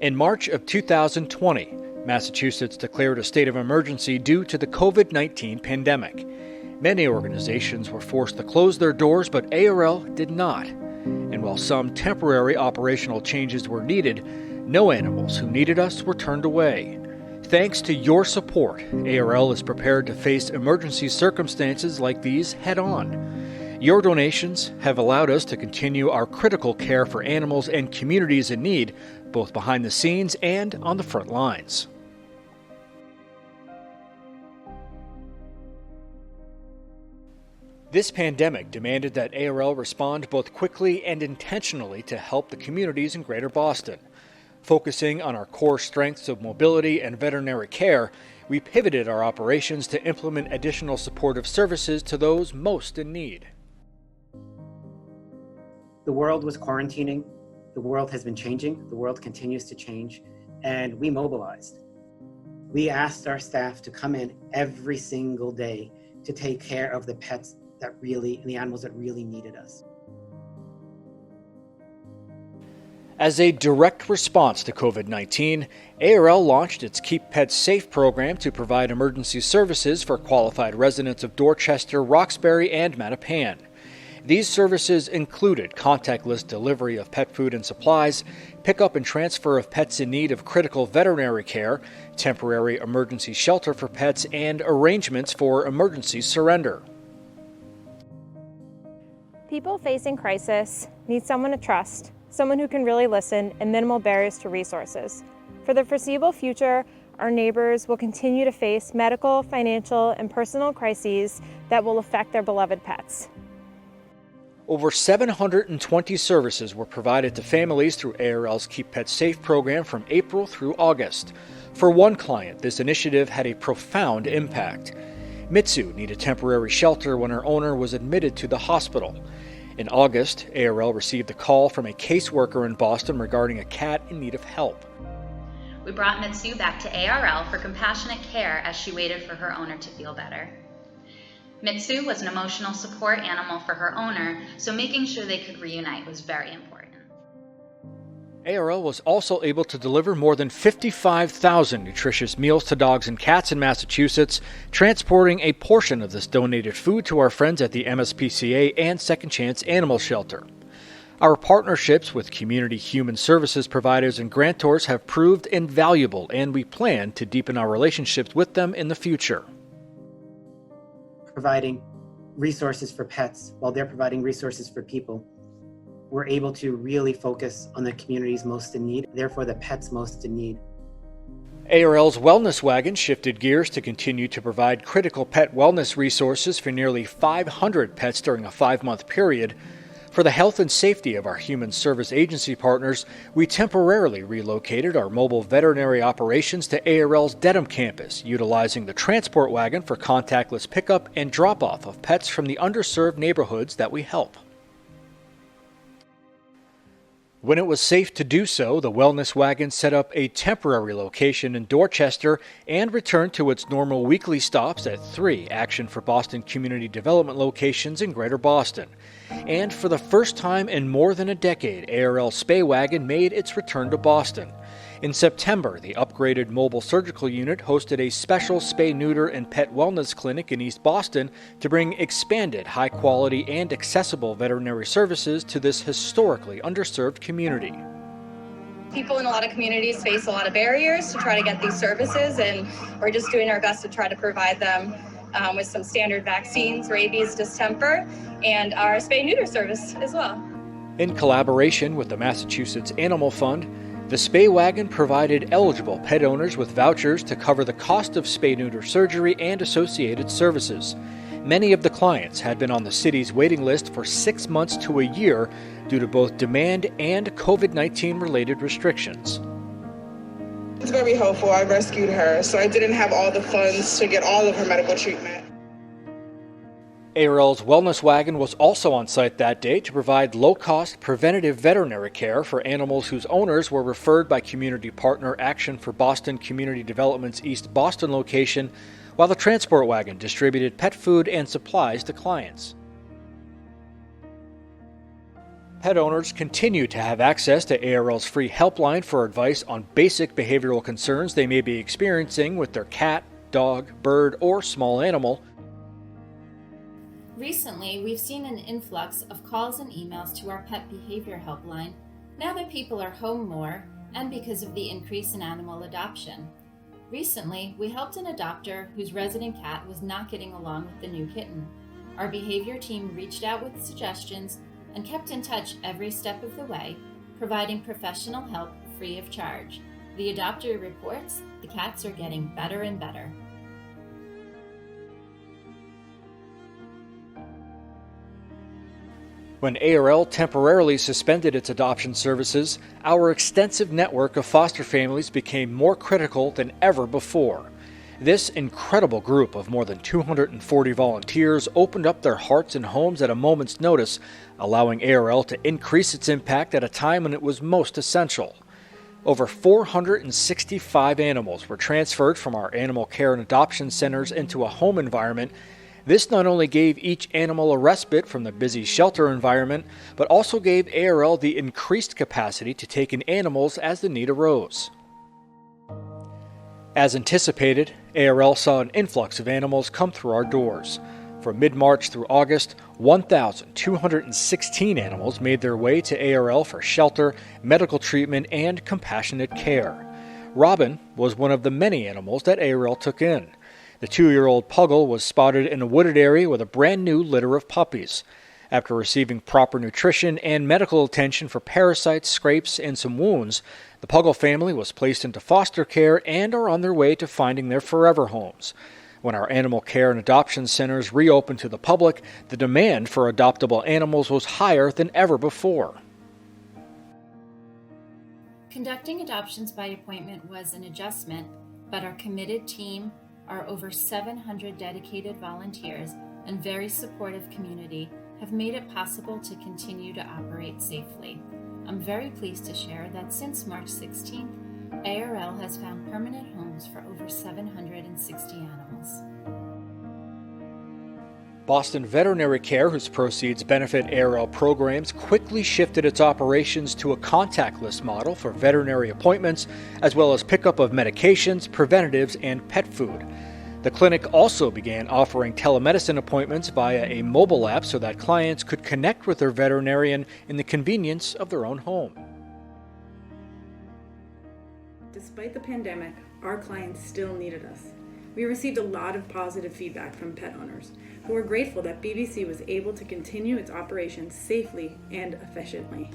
In March of 2020, Massachusetts declared a state of emergency due to the COVID-19 pandemic. Many organizations were forced to close their doors, but ARL did not. And while some temporary operational changes were needed, no animals who needed us were turned away. Thanks to your support, ARL is prepared to face emergency circumstances like these head-on. Your donations have allowed us to continue our critical care for animals and communities in need, both behind the scenes and on the front lines. This pandemic demanded that ARL respond both quickly and intentionally to help the communities in Greater Boston. Focusing on our core strengths of mobility and veterinary care, we pivoted our operations to implement additional supportive services to those most in need. The world was quarantining. The world has been changing. The world continues to change. And we mobilized. We asked our staff to come in every single day to take care of the pets and the animals that really needed us. As a direct response to COVID-19, ARL launched its Keep Pets Safe program to provide emergency services for qualified residents of Dorchester, Roxbury, and Mattapan. These services included contactless delivery of pet food and supplies, pickup and transfer of pets in need of critical veterinary care, temporary emergency shelter for pets, and arrangements for emergency surrender. People facing crisis need someone to trust, someone who can really listen, and minimal barriers to resources. For the foreseeable future, our neighbors will continue to face medical, financial, and personal crises that will affect their beloved pets. Over 720 services were provided to families through ARL's Keep Pets Safe program from April through August. For one client, this initiative had a profound impact. Mitsu needed temporary shelter when her owner was admitted to the hospital. In August, ARL received a call from a caseworker in Boston regarding a cat in need of help. We brought Mitsu back to ARL for compassionate care as she waited for her owner to feel better. Mitsu was an emotional support animal for her owner, so making sure they could reunite was very important. ARL was also able to deliver more than 55,000 nutritious meals to dogs and cats in Massachusetts, transporting a portion of this donated food to our friends at the MSPCA and Second Chance Animal Shelter. Our partnerships with community human services providers and grantors have proved invaluable, and we plan to deepen our relationships with them in the future. Providing resources for pets while they're providing resources for people, we're able to really focus on the communities most in need, therefore the pets most in need. ARL's Wellness Wagon shifted gears to continue to provide critical pet wellness resources for nearly 500 pets during a 5-month period. For the health and safety of our human service agency partners, we temporarily relocated our mobile veterinary operations to ARL's Dedham campus, utilizing the transport wagon for contactless pickup and drop-off of pets from the underserved neighborhoods that we help. When it was safe to do so, the Wellness Wagon set up a temporary location in Dorchester and returned to its normal weekly stops at 3 Action for Boston Community Development locations in Greater Boston. And for the first time in more than a decade, ARL Spay Wagon made its return to Boston. In September, the upgraded mobile surgical unit hosted a special spay, neuter, and pet wellness clinic in East Boston to bring expanded, high-quality, and accessible veterinary services to this historically underserved community. People in a lot of communities face a lot of barriers to try to get these services, and we're just doing our best to try to provide them with some standard vaccines, rabies, distemper, and our spay-neuter service as well. In collaboration with the Massachusetts Animal Fund, the Spay Wagon provided eligible pet owners with vouchers to cover the cost of spay-neuter surgery and associated services. Many of the clients had been on the city's waiting list for 6 months to a year due to both demand and COVID-19 related restrictions. It's very helpful. I rescued her, so I didn't have all the funds to get all of her medical treatment. ARL's Wellness Wagon was also on site that day to provide low-cost preventative veterinary care for animals whose owners were referred by community partner Action for Boston Community Development's East Boston location, while the transport wagon distributed pet food and supplies to clients. Pet owners continue to have access to ARL's free helpline for advice on basic behavioral concerns they may be experiencing with their cat, dog, bird, or small animal. Recently, we've seen an influx of calls and emails to our pet behavior helpline now that people are home more and because of the increase in animal adoption. Recently, we helped an adopter whose resident cat was not getting along with the new kitten. Our behavior team reached out with suggestions and kept in touch every step of the way, providing professional help free of charge. The adopter reports the cats are getting better and better. When ARL temporarily suspended its adoption services, our extensive network of foster families became more critical than ever before. This incredible group of more than 240 volunteers opened up their hearts and homes at a moment's notice, allowing ARL to increase its impact at a time when it was most essential. Over 465 animals were transferred from our animal care and adoption centers into a home environment. This not only gave each animal a respite from the busy shelter environment, but also gave ARL the increased capacity to take in animals as the need arose. As anticipated, ARL saw an influx of animals come through our doors. From mid-March through August, 1,216 animals made their way to ARL for shelter, medical treatment, and compassionate care. Robin was one of the many animals that ARL took in. The 2-year-old Puggle was spotted in a wooded area with a brand new litter of puppies. After receiving proper nutrition and medical attention for parasites, scrapes, and some wounds, the Puggle family was placed into foster care and are on their way to finding their forever homes. When our animal care and adoption centers reopened to the public, the demand for adoptable animals was higher than ever before. Conducting adoptions by appointment was an adjustment, but our committed team, our over 700 dedicated volunteers, and very supportive community have made it possible to continue to operate safely. I'm very pleased to share that since March 16th, ARL has found permanent homes for over 760 animals. Boston Veterinary Care, whose proceeds benefit ARL programs, quickly shifted its operations to a contactless model for veterinary appointments, as well as pickup of medications, preventatives, and pet food. The clinic also began offering telemedicine appointments via a mobile app so that clients could connect with their veterinarian in the convenience of their own home. Despite the pandemic, our clients still needed us. We received a lot of positive feedback from pet owners who were grateful that BBC was able to continue its operations safely and efficiently.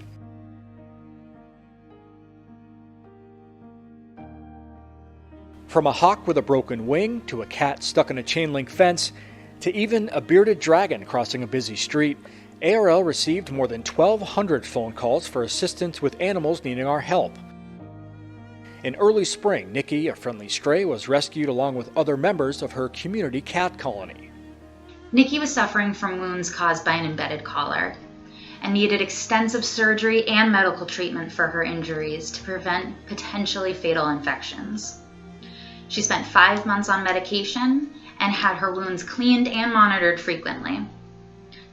From a hawk with a broken wing, to a cat stuck in a chain link fence, to even a bearded dragon crossing a busy street, ARL received more than 1,200 phone calls for assistance with animals needing our help. In early spring, Nikki, a friendly stray, was rescued along with other members of her community cat colony. Nikki was suffering from wounds caused by an embedded collar and needed extensive surgery and medical treatment for her injuries to prevent potentially fatal infections. She spent 5 months on medication and had her wounds cleaned and monitored frequently.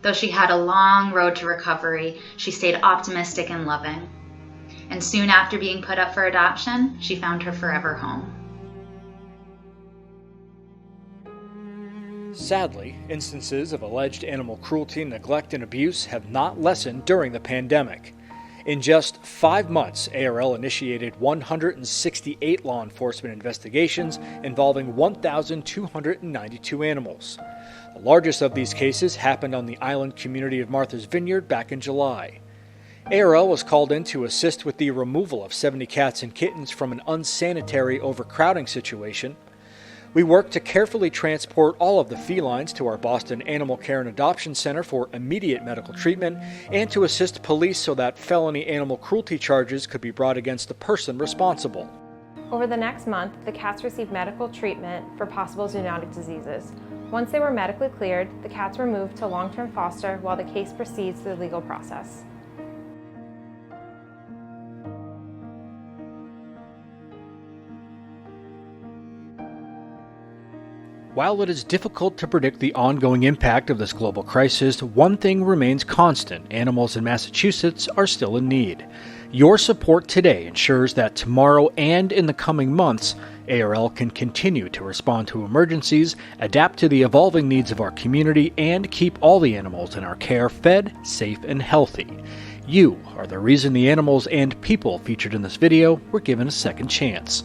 Though she had a long road to recovery, she stayed optimistic and loving. And soon after being put up for adoption, she found her forever home. Sadly, instances of alleged animal cruelty, neglect, and abuse have not lessened during the pandemic. In just 5 months, ARL initiated 168 law enforcement investigations involving 1,292 animals. The largest of these cases happened on the island community of Martha's Vineyard back in July. ARL was called in to assist with the removal of 70 cats and kittens from an unsanitary overcrowding situation. We worked to carefully transport all of the felines to our Boston Animal Care and Adoption Center for immediate medical treatment and to assist police so that felony animal cruelty charges could be brought against the person responsible. Over the next month, the cats received medical treatment for possible zoonotic diseases. Once they were medically cleared, the cats were moved to long-term foster while the case proceeds through the legal process. While it is difficult to predict the ongoing impact of this global crisis, one thing remains constant: animals in Massachusetts are still in need. Your support today ensures that tomorrow and in the coming months, ARL can continue to respond to emergencies, adapt to the evolving needs of our community, and keep all the animals in our care fed, safe, and healthy. You are the reason the animals and people featured in this video were given a second chance.